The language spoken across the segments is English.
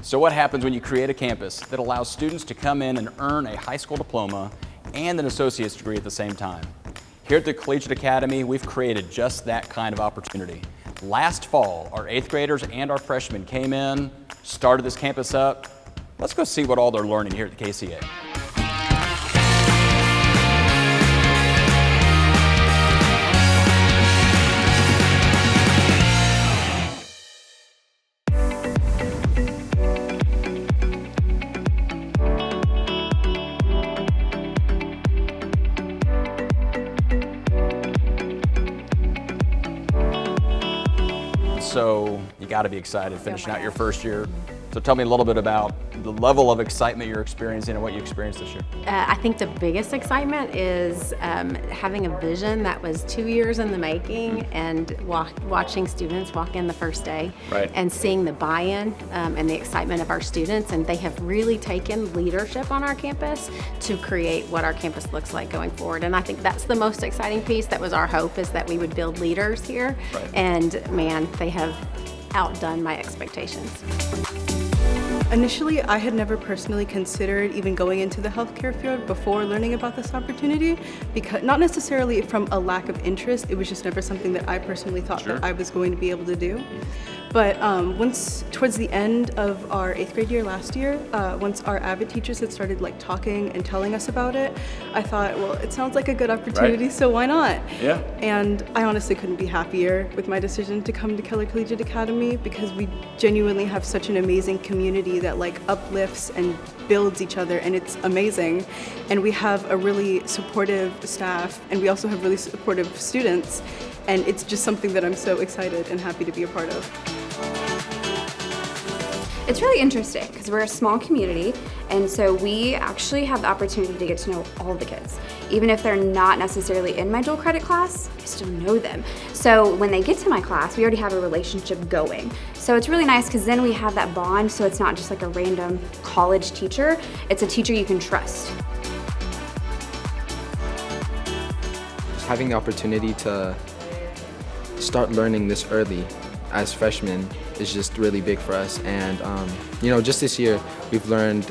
So what happens when you create a campus that allows students to come in and earn a high school diploma and an associate's degree at the same time? Here at the Collegiate Academy, we've created just that kind of opportunity. Last fall, our 8th graders and our freshmen came in, started this campus up. Let's go see what all they're learning here at the KCA. So you got to be excited finishing out your first year. So tell me a little bit about the level of excitement you're experiencing and what you experienced this year. I think the biggest excitement is having a vision that was 2 years in the making and watching students walk in the first day and seeing the buy-in and the excitement of our students. And they have really taken leadership on our campus to create what our campus looks like going forward. And I think that's the most exciting piece. That was our hope, is that we would build leaders here. And man, they have outdone my expectations. Initially, I had never personally considered even going into the healthcare field before learning about this opportunity, because not necessarily from a lack of interest, it was just never something that I personally thought that I was going to be able to do. But once towards the end of our 8th grade year last year, once our AVID teachers had started talking and telling us about it, I thought, well, it sounds like a good opportunity, so why not? And I honestly couldn't be happier with my decision to come to Keller Collegiate Academy, because we genuinely have such an amazing community that uplifts and builds each other, and it's amazing. And we have a really supportive staff, and we also have really supportive students, and it's just something that I'm so excited and happy to be a part of. It's really interesting because we're a small community, and so we actually have the opportunity to get to know all the kids. Even if they're not necessarily in my dual credit class, I still know them. So when they get to my class, we already have a relationship going. So it's really nice because then we have that bond, so it's not just like a random college teacher, it's a teacher you can trust. Just having the opportunity to start learning this early as freshmen is just really big for us. And just this year we've learned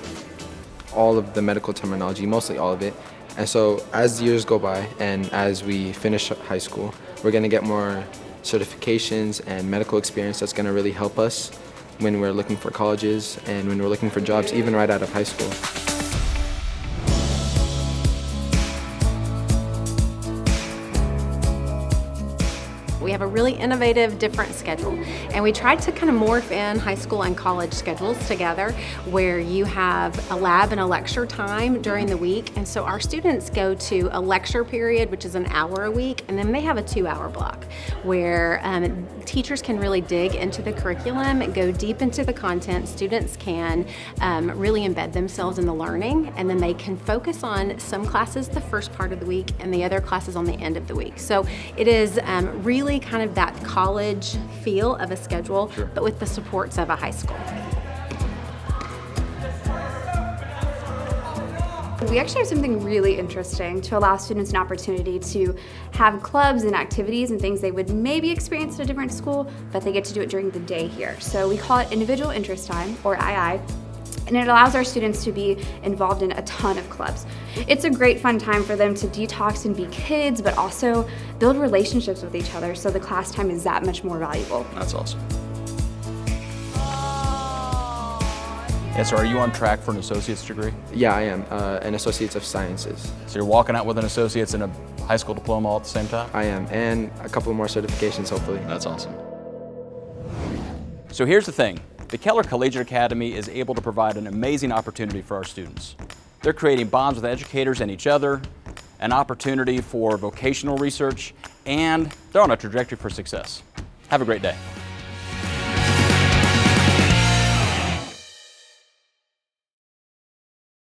all of the medical terminology, mostly all of it. And so as the years go by and as we finish high school, we're going to get more certifications and medical experience that's going to really help us when we're looking for colleges and when we're looking for jobs, even right out of high school. We have a really innovative, different schedule, and we tried to kind of morph in high school and college schedules together, where you have a lab and a lecture time during the week. And so our students go to a lecture period, which is an hour a week, and then they have a 2-hour block where teachers can really dig into the curriculum, go deep into the content. Students can really embed themselves in the learning, and then they can focus on some classes the first part of the week and the other classes on the end of the week. So it is really kind of that college feel of a schedule, but with the supports of a high school. We actually have something really interesting to allow students an opportunity to have clubs and activities and things they would maybe experience at a different school, but they get to do it during the day here. So we call it Individual Interest Time, or II. And it allows our students to be involved in a ton of clubs. It's a great fun time for them to detox and be kids, but also build relationships with each other, so the class time is that much more valuable. That's awesome. So are you on track for an associate's degree? Yeah, I am, an Associates of Sciences. So you're walking out with an associate's and a high school diploma all at the same time? I am, and a couple more certifications, hopefully. That's awesome. So here's the thing. The Keller Collegiate Academy is able to provide an amazing opportunity for our students. They're creating bonds with educators and each other, an opportunity for vocational research, and they're on a trajectory for success. Have a great day.